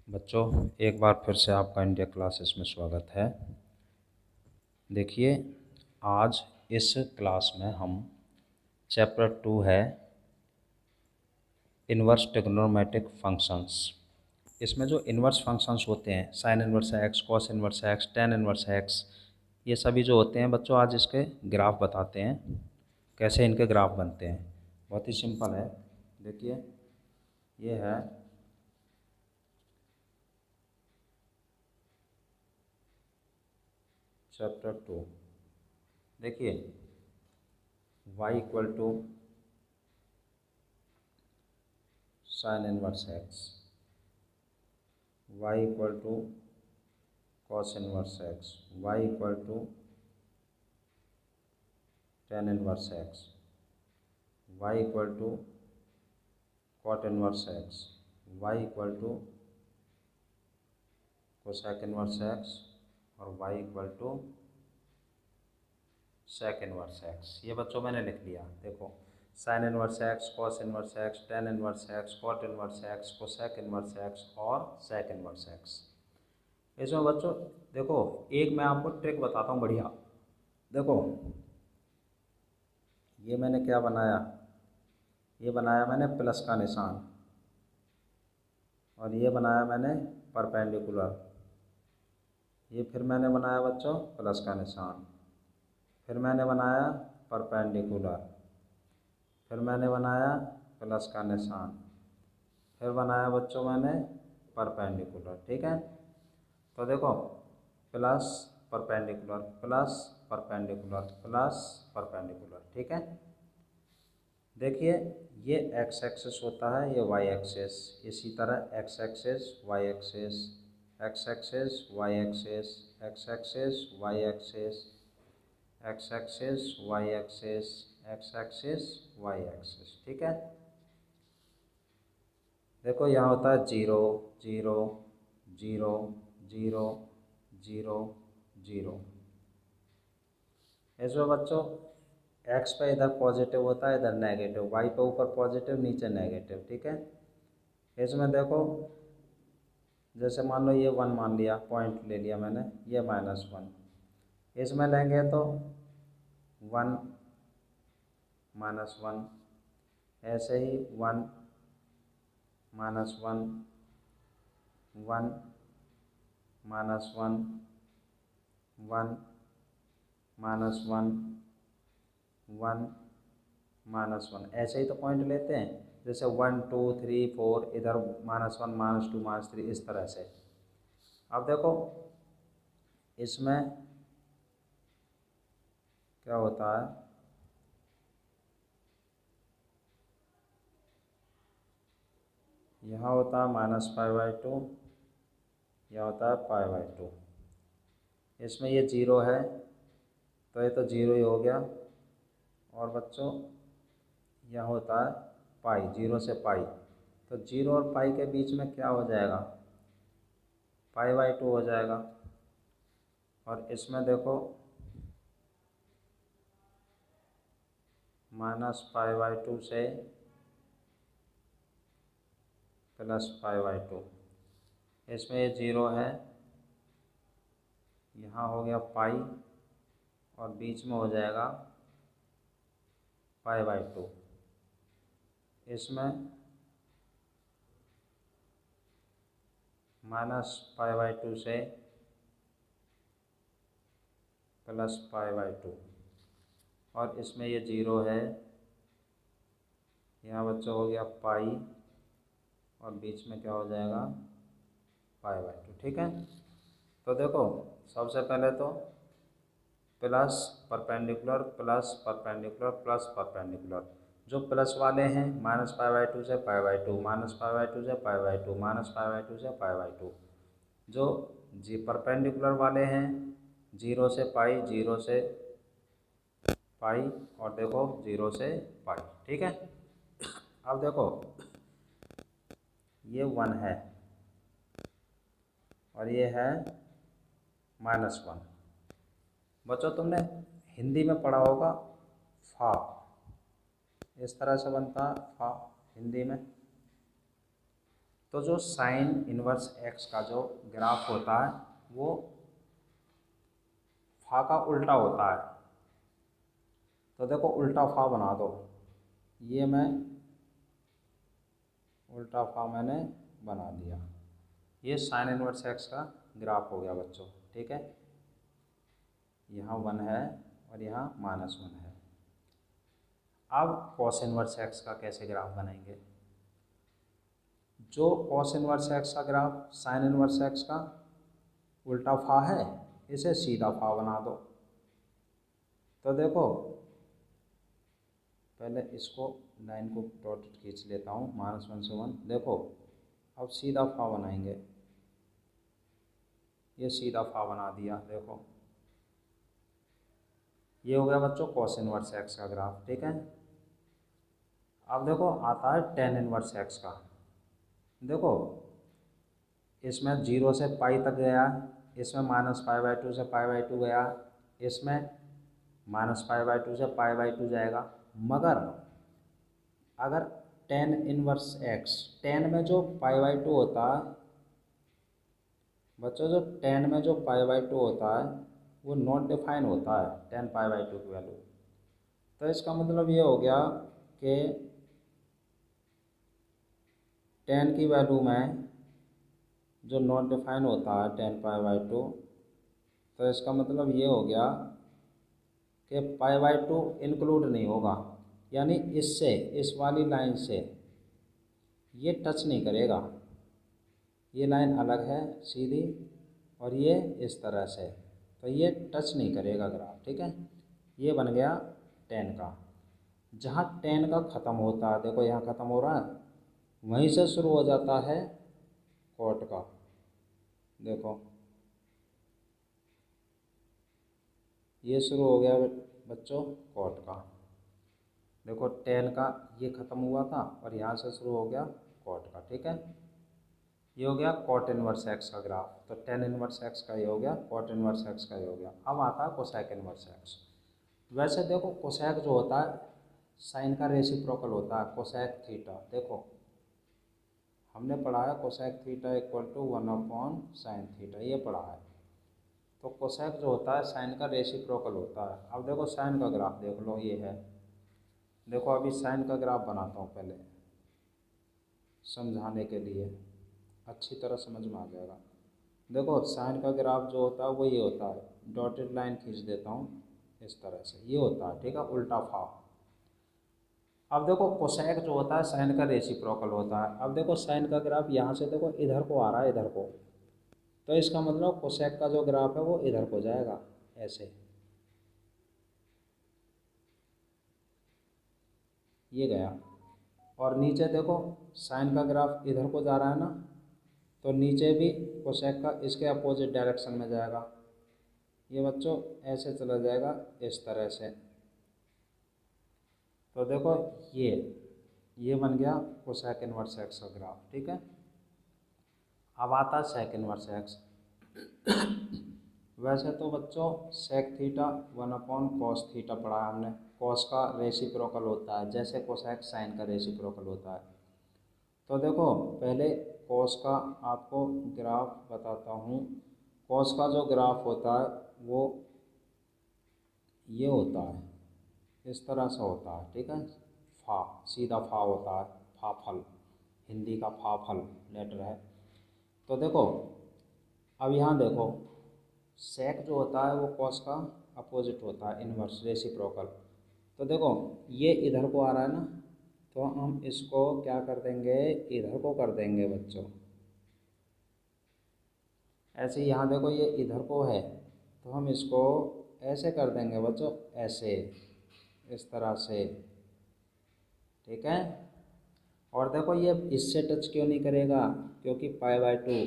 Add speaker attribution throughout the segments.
Speaker 1: बच्चों, एक बार फिर से आपका इंडिया क्लासेस में स्वागत है। देखिए, आज इस क्लास में हम चैप्टर 2 है इन्वर्स ट्रिग्नोमेट्रिक फंक्शंस। इसमें जो इन्वर्स फंक्शंस होते हैं, sign inverse x, cos inverse x, tan inverse x, ये सभी जो होते हैं बच्चों, आज इसके ग्राफ बताते हैं, कैसे इनके ग्राफ बनते हैं। बहुत ही सिंपल है। देखिए, ये है चैप्टर 2। देखिए, y equal to sine inverse X, y equal to cos inverse X, y equal to tan inverse X, y equal to cot inverse X, y equal to cosec inverse X और y equal to sec inverse X. ये बच्चों मैंने लिख लिया। देखो, sine inverse X, cos inverse X, tan inverse X, cot inverse X, cosec inverse X और sec inverse x. इसमें बच्चों देखो, एक मैं आपको ट्रिक बताता हूँ बढ़िया। देखो, ये मैंने क्या बनाया, ये बनाया मैंने प्लस का निशान और ये बनाया मैंने परपेंडिकुलर। ये फिर मैंने बनाया बच्चों प्लस का निशान, फिर मैंने बनाया परपेंडिकुलर, फिर मैंने बनाया प्लस का निशान, फिर बनाया बच्चों मैंने परपेंडिकुलर। ठीक है, तो देखो, plus perpendicular plus perpendicular plus perpendicular. ठीक है, देखिए, ये एक्स एक्सिस होता है, ये वाई एक्सिस, इसी तरह X axis Y axis, X axis Y axis, X axis Y axis, X axis Y axis, X axis Y axis. ठीक है, देखो यहाँ होता है 0 0 0 0 0 0। इसमें बच्चों एक्स पे इधर पॉजिटिव होता है, इधर नेगेटिव, वाई पे ऊपर पॉजिटिव नीचे नेगेटिव। ठीक है, इसमें देखो, जैसे मान लो ये 1 मान लिया, पॉइंट ले लिया मैंने, ये -1, इसमें लेंगे तो 1 -1, ऐसे ही 1 -1 1 -1 1 -1 1 -1, ऐसे ही तो पॉइंट लेते हैं। जैसे 1 2 3 4, इधर -1 -2 -3, इस तरह से। अब देखो, इसमें क्या होता है, यहाँ होता है -π/2, यह होता है π/2। इसमें ये 0 है तो ये तो 0 ही हो गया। और बच्चों यह होता है पाई, 0 से पाई, तो 0 और पाई के बीच में क्या हो जाएगा, π/2 हो जाएगा। और इसमें देखो -π/2 से +π/2, इसमें ये 0 है, यहाँ हो गया पाई और बीच में हो जाएगा π/2। इसमें -π/2 से +π/2 और इसमें ये 0 है, यहाँ बच्चों हो गया पाई और बीच में क्या हो जाएगा π/2। ठीक है, तो देखो, सबसे पहले तो plus perpendicular plus perpendicular plus perpendicular, जो प्लस वाले हैं -π/2 से π/2, -π/2 से π/2, -π/2 से π/2। जो जी परपेंडिकुलर वाले हैं 0 से पाई, 0 से पाई और देखो 0 से पाई। ठीक है, अब देखो, ये 1 है और ये है -1। बच्चों तुमने हिंदी में पढ़ा होगा फा, इस तरह से बनता है फा हिंदी में। तो जो साइन इनवर्स एक्स का जो ग्राफ होता है वो फा का उल्टा होता है। तो देखो उल्टा फा बना दो, ये मैं उल्टा फा मैंने बना दिया। ये साइन इनवर्स एक्स का ग्राफ हो गया बच्चों, ठीक है। यहाँ 1 है और यहाँ -1 है। अब कॉस इनवर्स एक्स का कैसे ग्राफ बनाएंगे। जो कॉस इनवर्स एक्स का ग्राफ साइन इनवर्स एक्स का उल्टा फा है, इसे सीधा फा बना दो। तो देखो पहले इसको लाइन को डॉट खींच लेता हूँ, -1 से 1। देखो अब सीधा फा बनाएंगे, ये सीधा फा बना दिया। देखो ये हो गया बच्चों कॉस इनवर्स एक्स का ग्राफ, ठीक है। अब देखो आता है टेन इनवर्स एक्स का। देखो इसमें 0 से पाई तक गया, इसमें -π/2 से π/2 गया, इसमें -π/2 से π/2 जाएगा। मगर अगर टेन इनवर्स एक्स, टेन में जो π/2 होता है बच्चों, जो टेन में जो π/2 होता है वो नॉट डिफाइन होता है, टेन π/2 की वैल्यू। तो इसका मतलब ये हो गया कि टेन की वैल्यू में जो नॉट डिफाइन होता है टेन π/2, तो इसका मतलब ये हो गया कि π/2 इंक्लूड नहीं होगा, यानी इससे, इस वाली लाइन से ये टच नहीं करेगा। ये लाइन अलग है सीधी और ये इस तरह से, तो ये टच नहीं करेगा ग्राफ, ठीक है। ये बन गया टेन का। जहाँ टेन का ख़त्म होता है, देखो यहाँ ख़त्म हो रहा है, वहीं से शुरू हो जाता है कॉट का। देखो ये शुरू हो गया बच्चों कॉट का। देखो टेन का ये ख़त्म हुआ था और यहाँ से शुरू हो गया कॉट का, ठीक है। ये हो गया कॉट इनवर्स एक्स का ग्राफ। तो टेन इनवर्स एक्स का ये हो गया, कॉट इनवर्स एक्स का ये हो गया। अब आता है कोसेक इनवर्स एक्स। वैसे देखो कोसेक जो होता है साइन का रेसिप्रोकल होता है, कोसेक थीटा। देखो हमने पढ़ा है cosec theta equal to 1/sin theta, ये पढ़ा है। तो कोसेक जो होता है साइन का रेसिप्रोकल होता है। अब देखो साइन का ग्राफ देख लो, ये है। देखो अभी साइन का ग्राफ बनाता हूँ पहले समझाने के लिए, अच्छी तरह समझ में आ जाएगा। देखो साइन का ग्राफ जो होता है वो ये होता है, डॉटेड लाइन खींच देता हूँ इस तरह से, ये होता है, ठीक है, उल्टा फा। अब देखो कोसेक जो होता है साइन का रेसिप्रोकल होता है। अब देखो साइन का ग्राफ यहाँ से देखो इधर को आ रहा है, इधर को, तो इसका मतलब कोसेक का जो ग्राफ है वो इधर को जाएगा, ऐसे ये गया। और नीचे देखो साइन का ग्राफ इधर को जा रहा है ना, तो नीचे भी कोसेक का इसके अपोजिट डायरेक्शन में जाएगा। ये बच्चों ऐसे चला जाएगा इस तरह से। तो देखो ये बन गया कोसेक इनवर्स एक्स का ग्राफ, ठीक है। अब आता है सेक इनवर्स एक्स। वैसे तो बच्चों सेक थीटा 1/cos थीटा पढ़ा है हमने। कॉस का रेसिप्रोकल होता है, जैसे कोसेक साइन का रेसिप्रोकल होता है। तो देखो पहले कॉस का आपको ग्राफ बताता हूँ। कॉस का जो ग्राफ होता है वो ये होता है, इस तरह से होता है, ठीक है। फा, सीधा फा होता है, फा फल, हिंदी का फा फल लेटर है। तो देखो अब यहाँ देखो सेक जो होता है वो कॉस का अपोजिट होता है, इनवर्स रेसिप्रोकल। तो देखो ये इधर को आ रहा है ना, तो हम इसको क्या कर देंगे, इधर को कर देंगे बच्चों। ऐसे यहाँ देखो ये इधर को है, तो हम इसको ऐसे कर देंगे बच्चों, ऐसे, इस तरह से, ठीक है। और देखो ये इससे टच क्यों नहीं करेगा, क्योंकि π/2,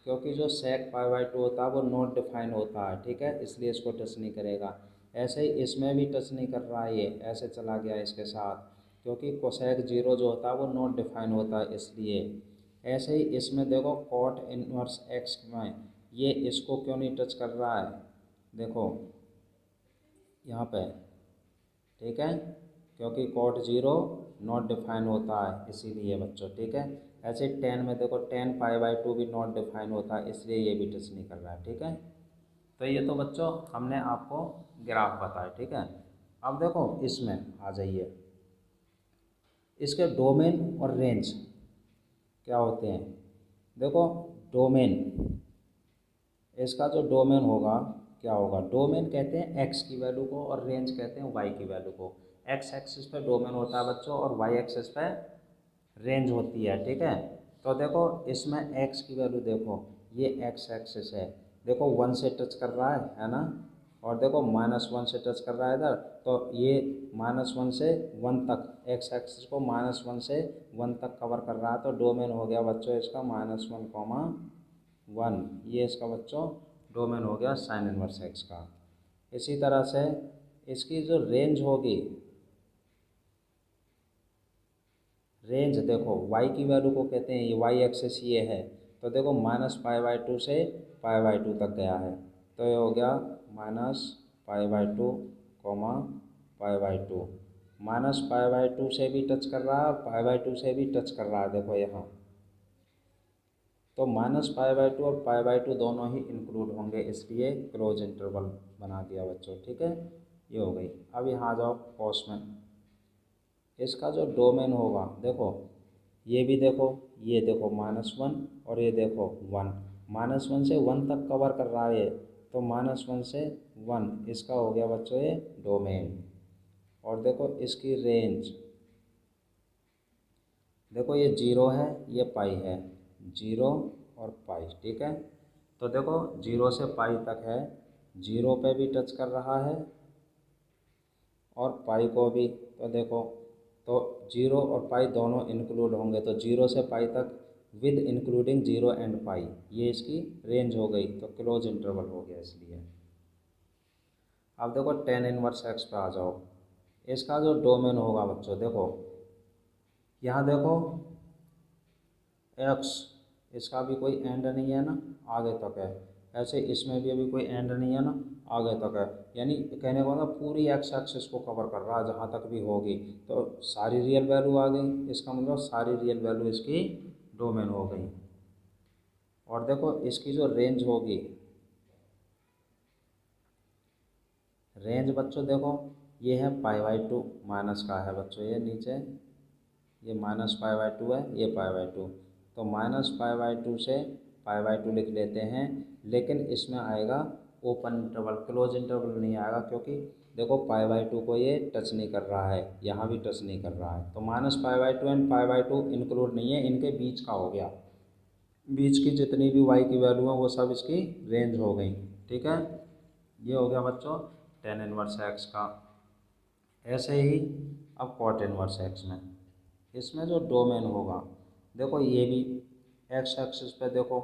Speaker 1: क्योंकि जो सेक π/2 होता है वो नॉट डिफाइन होता है, ठीक है, इसलिए इसको टच नहीं करेगा। ऐसे ही इसमें भी टच नहीं कर रहा है, ये ऐसे चला गया इसके साथ, क्योंकि कोसेक 0 जो होता है वो नॉट डिफाइन होता है, इसलिए। ऐसे ही इसमें देखो कॉट इनवर्स एक्स में ये इसको क्यों नहीं टच कर रहा है, देखो यहाँ पे, ठीक है, क्योंकि कॉट 0 नॉट डिफाइन होता है, इसीलिए बच्चों, ठीक है। ऐसे 10 में देखो 10 π/2 भी नॉट डिफाइन होता है, इसलिए ये भी टच नहीं कर रहा है। ठीक है, तो ये तो बच्चों हमने आपको ग्राफ बताया। ठीक है, अब देखो इसमें आ जाइए, इसके डोमेन और रेंज क्या होते हैं। देखो डोमेन, इसका जो डोमेन होगा क्या होगा, डोमेन कहते हैं एक्स की वैल्यू को और रेंज कहते हैं वाई की वैल्यू को। एक्स एक्सिस पे डोमेन होता है बच्चों और वाई एक्सिस पे रेंज होती है। ठीक है, तो देखो इसमें एक्स की वैल्यू देखो, ये एक्स एक्सिस है, देखो 1 से टच कर रहा है ना, और देखो -1 से टच कर रहा है इधर, तो ये -1 से 1 तक, एक्स एक्सिस को -1 से 1 तक कवर कर रहा है, तो डोमेन हो गया बच्चों इसका -1, ये इसका बच्चों डोमेन हो गया साइन इनवर्स एक्स का। इसी तरह से इसकी जो रेंज होगी, रेंज देखो y की वैल्यू को कहते हैं, ये y एक्सिस ये है, तो देखो -π/2 से π/2 तक गया है, तो ये हो गया -π/2, π/2, -π/2 से भी टच कर रहा है, π/2 से भी टच कर रहा है, देखो यहाँ, तो -π/2 और π/2 दोनों ही इंक्लूड होंगे, इसलिए क्लोज इंटरवल बना दिया बच्चों। ठीक है, ये हो गई। अब यहाँ आ जाओ कॉस में, इसका जो डोमेन होगा देखो, ये भी देखो, ये देखो -1 और ये देखो 1, -1 से 1 तक कवर कर रहा है, तो -1 से 1 इसका हो गया बच्चों ये डोमेन। और देखो इसकी रेंज, देखो ये 0 है, ये पाई है, 0 और पाई। ठीक है, तो देखो 0 से पाई तक है, 0 पे भी टच कर रहा है और पाई को भी, तो देखो, तो 0 और पाई दोनों इंक्लूड होंगे, तो 0 से पाई तक विद इंक्लूडिंग 0 एंड पाई, ये इसकी रेंज हो गई, तो क्लोज इंटरवल हो गया इसलिए। अब देखो tan इनवर्स एक्स पे आ जाओ, इसका जो डोमेन होगा बच्चों, देखो यहाँ देखो एक्स, इसका भी कोई एंड नहीं है ना, आगे तक है, ऐसे इसमें भी अभी कोई एंड नहीं है ना, आगे तक है, यानी कहने को मतलब पूरी एक्स एक्सिस को कवर कर रहा है जहाँ तक भी होगी, तो सारी रियल वैल्यू आ गई, इसका मतलब सारी रियल वैल्यू इसकी डोमेन हो गई। और देखो इसकी जो रेंज होगी, रेंज बच्चों देखो ये है π/2, माइनस का है बच्चों, ये नीचे ये -π/2 है, ये π/2, तो -π/2 से π/2 लिख लेते हैं, लेकिन इसमें आएगा ओपन इंटरवल, क्लोज इंटरवल नहीं आएगा, क्योंकि देखो π/2 को ये टच नहीं कर रहा है, यहाँ भी टच नहीं कर रहा है, तो -π/2 एंड π/2 इंक्लूड नहीं है, इनके बीच का हो गया, बीच की जितनी भी y की वैल्यू है वो सब इसकी रेंज हो गई। ठीक है, ये हो गया बच्चों tan इनवर्स एक्स का। ऐसे ही अब cot इनवर्स एक्स में, इसमें जो डोमेन होगा, देखो ये भी एक्स एक्सिस पे देखो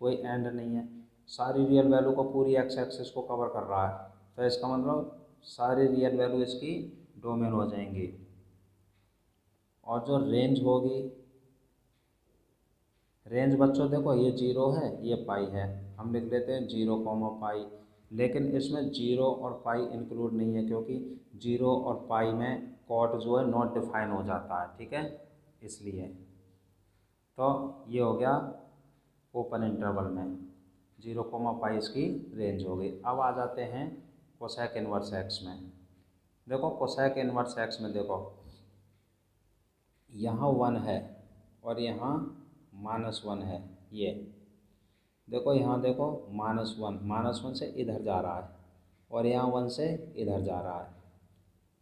Speaker 1: कोई एंड नहीं है, सारी रियल वैल्यू को पूरी एक्स एक्सिस को कवर कर रहा है, तो इसका मतलब सारी रियल वैल्यू इसकी डोमेन हो जाएंगी। और जो रेंज होगी, रेंज बच्चों देखो ये 0 है, ये पाई है, हम लिख लेते हैं 0, पाई, लेकिन इसमें 0 और पाई इंक्लूड नहीं है, क्योंकि 0 और पाई में कॉट जो है नॉट डिफाइन हो जाता है। ठीक है, इसलिए तो ये हो गया ओपन इंटरवल में 0, पाई इसकी रेंज हो गई। अब आ जाते हैं कोसेक इनवर्स एक्स में। देखो कोसेक इनवर्स एक्स में देखो यहाँ 1 है और यहाँ -1 है, ये देखो यहाँ देखो -1 से इधर जा रहा है और यहाँ 1 से इधर जा रहा है,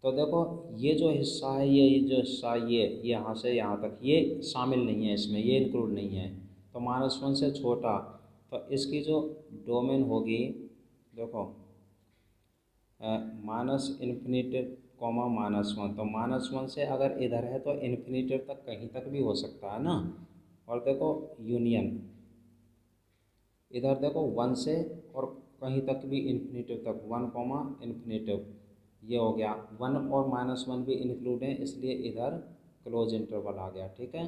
Speaker 1: तो देखो ये जो हिस्सा है, ये जो हिस्सा, ये यहाँ से यहाँ तक ये शामिल नहीं है इसमें, ये इंक्लूड नहीं है, तो -1 से छोटा, तो इसकी जो डोमेन होगी देखो -∞, -1, तो -1 से अगर इधर है तो इन्फिनिटी तक कहीं तक भी हो सकता है ना, और देखो यूनियन इधर देखो 1 से और कहीं तक भी इन्फिनिटी तक, 1, इन्फिनिटी, ये हो गया 1 और -1 भी इंक्लूड है, इसलिए इधर क्लोज इंटरवल आ गया। ठीक है,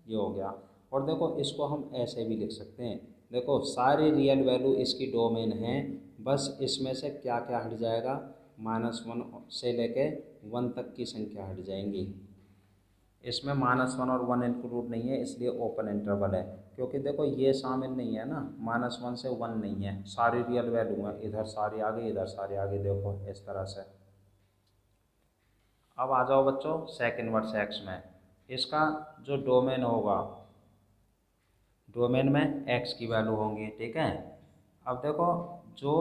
Speaker 1: ये हो गया। और देखो इसको हम ऐसे भी लिख सकते हैं, देखो सारी रियल वैल्यू इसकी डोमेन है, बस इसमें से क्या क्या हट जाएगा, -1 से लेके 1 तक की संख्या हट जाएंगी। इसमें -1 और 1 इंक्लूड नहीं है, इसलिए ओपन इंटरवल है। क्योंकि देखो ये शामिल नहीं है ना, -1 से 1 नहीं है, सारी रियल वैल्यू है, इधर सारी आगे इधर सारी आगे, देखो इस तरह से। अब आ जाओ बच्चों सेक इनवर्स एक्स में। इसका जो डोमेन होगा, डोमेन में एक्स की वैल्यू होंगी, ठीक है। अब देखो जो,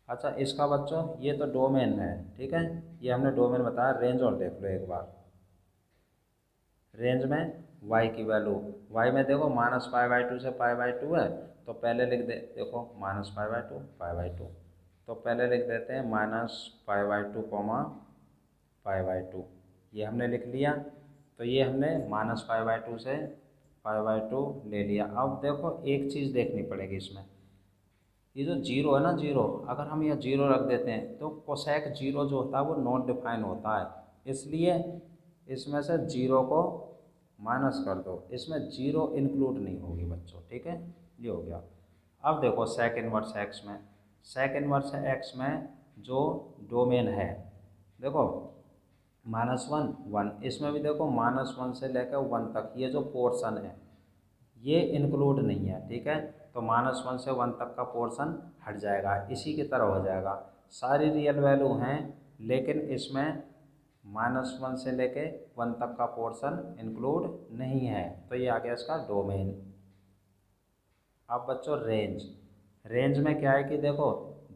Speaker 1: अच्छा इसका बच्चों ये तो डोमेन है, ठीक है, ये हमने डोमेन बताया। रेंज और देख लो एक बार, रेंज में y की वैल्यू, y में देखो -π/2 से π/2 है, तो पहले लिख दे, देखो -π/2 π/2, तो पहले लिख देते हैं -π/2 π/2, ये हमने लिख लिया। तो ये हमने -π/2 से π/2 ले लिया। अब देखो एक चीज़ देखनी पड़ेगी इसमें, ये जो जीरो है ना, जीरो, अगर हम यह जीरो रख देते हैं तो कोसेक जीरो जो होता है वो नॉट डिफाइन होता है, इसलिए इसमें से जीरो को माइनस कर दो, इसमें जीरो इंक्लूड नहीं होगी बच्चों, ठीक है, ये हो गया। अब देखो सेक इनवर्स एक्स में, सेक इनवर्स एक्स में जो डोमेन है, देखो -1 1, इसमें भी देखो -1 से लेकर 1 तक ये जो पोर्शन है ये इंक्लूड नहीं है, ठीक है। तो -1 से 1 तक का पोर्शन हट जाएगा, इसी की तरह हो जाएगा। सारी रियल वैल्यू हैं, लेकिन इसमें -1 से लेके 1 तक का पोर्शन इंक्लूड नहीं है, तो ये आ गया इसका डोमेन। अब बच्चों रेंज, रेंज में क्या है कि देखो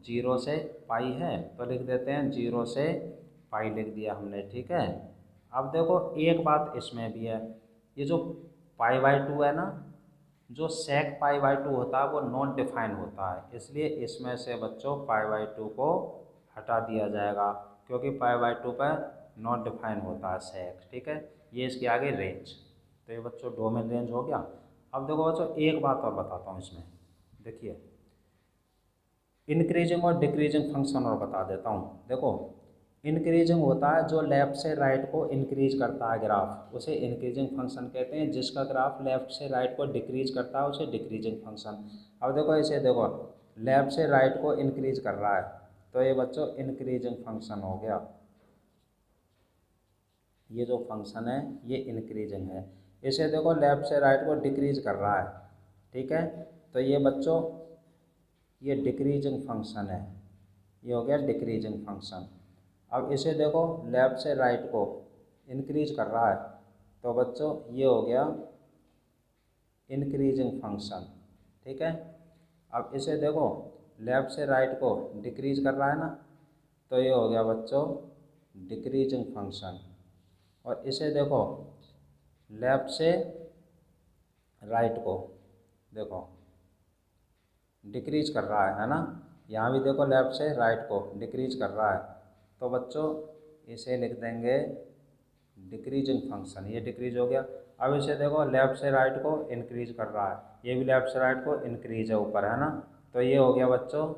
Speaker 1: 0 से पाई है, तो लिख देते हैं 0 से पाई लिख दिया हमने, ठीक है। अब देखो एक बात इसमें भी है, ये जो π/2 है ना, जो सेक π/2 होता है वो नॉट डिफाइन होता है, इसलिए इसमें से बच्चों π/2 को हटा दिया जाएगा, क्योंकि π/2 पर नॉट डिफाइन होता है सेक, ठीक है। ये इसके आगे रेंज, तो ये बच्चों डोमेन रेंज हो गया। अब देखो बच्चों एक बात और बताता हूँ इसमें, देखिए इंक्रीजिंग और डिक्रीजिंग फंक्शन और बता देता हूँ। देखो इंक्रीजिंग होता है जो लेफ़्ट से राइट को इंक्रीज करता है ग्राफ, उसे इंक्रीजिंग फंक्शन कहते हैं। जिसका ग्राफ लेफ़्ट से राइट को डिक्रीज करता है उसे डिक्रीजिंग फंक्शन। अब देखो इसे देखो लेफ़्ट से राइट को इंक्रीज कर रहा है, तो ये बच्चों इंक्रीजिंग फंक्शन हो गया। ये जो फंक्शन है ये इंक्रीजिंग है। इसे देखो लेफ़्ट से राइट को डिक्रीज कर रहा है, ठीक है, तो ये बच्चों ये डिक्रीजिंग फंक्शन है, ये हो गया डिक्रीजिंग फंक्शन। अब इसे देखो लेफ़्ट से राइट को इंक्रीज कर रहा है, तो बच्चों ये हो गया इंक्रीजिंग फंक्शन, ठीक है। अब इसे देखो लेफ़्ट से राइट को डिक्रीज कर रहा है ना, तो ये हो गया बच्चों डिक्रीजिंग फंक्शन। और इसे देखो लेफ़्ट से राइट को देखो डिक्रीज कर रहा है ना, यहाँ भी देखो लेफ़्ट से राइट को डिक्रीज कर रहा है, तो बच्चों इसे लिख देंगे डिक्रीजिंग फंक्शन, ये डिक्रीज हो गया। अब इसे देखो लेफ़्ट से राइट को इंक्रीज कर रहा है, ये भी लेफ़्ट से राइट को इंक्रीज है ऊपर, है ना, तो ये हो गया बच्चों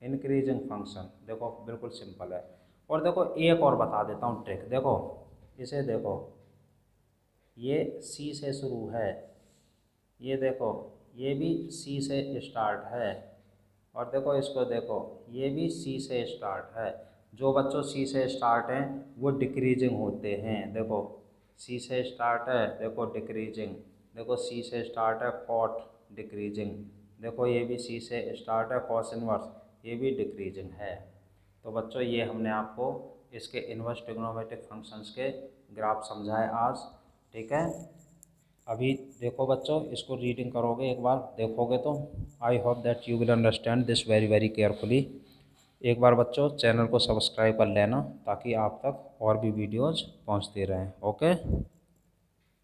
Speaker 1: इंक्रीजिंग फंक्शन। देखो बिल्कुल सिंपल है। और देखो एक और बता देता हूँ ट्रिक, देखो इसे देखो ये सी से शुरू है, ये देखो ये भी सी से स्टार्ट है, और देखो इसको देखो ये भी सी से स्टार्ट है। जो बच्चों सी से स्टार्ट हैं वो डिक्रीजिंग होते हैं, देखो सी से स्टार्ट है, देखो डिक्रीजिंग, देखो सी से स्टार्ट है कॉट डिक्रीजिंग, देखो ये भी सी से स्टार्ट है कॉस इनवर्स, ये भी डिक्रीजिंग है। तो बच्चों ये हमने आपको इसके इन्वर्स ट्रिग्नोमेट्रिक फंक्शंस के ग्राफ समझाए आज, ठीक है। अभी देखो बच्चों इसको रीडिंग करोगे, एक बार देखोगे तो I hope that you will understand this very very carefully. एक बार बच्चों चैनल को सब्सक्राइब कर लेना ताकि आप तक और भी वीडियोज़ पहुंचती रहें। ओके।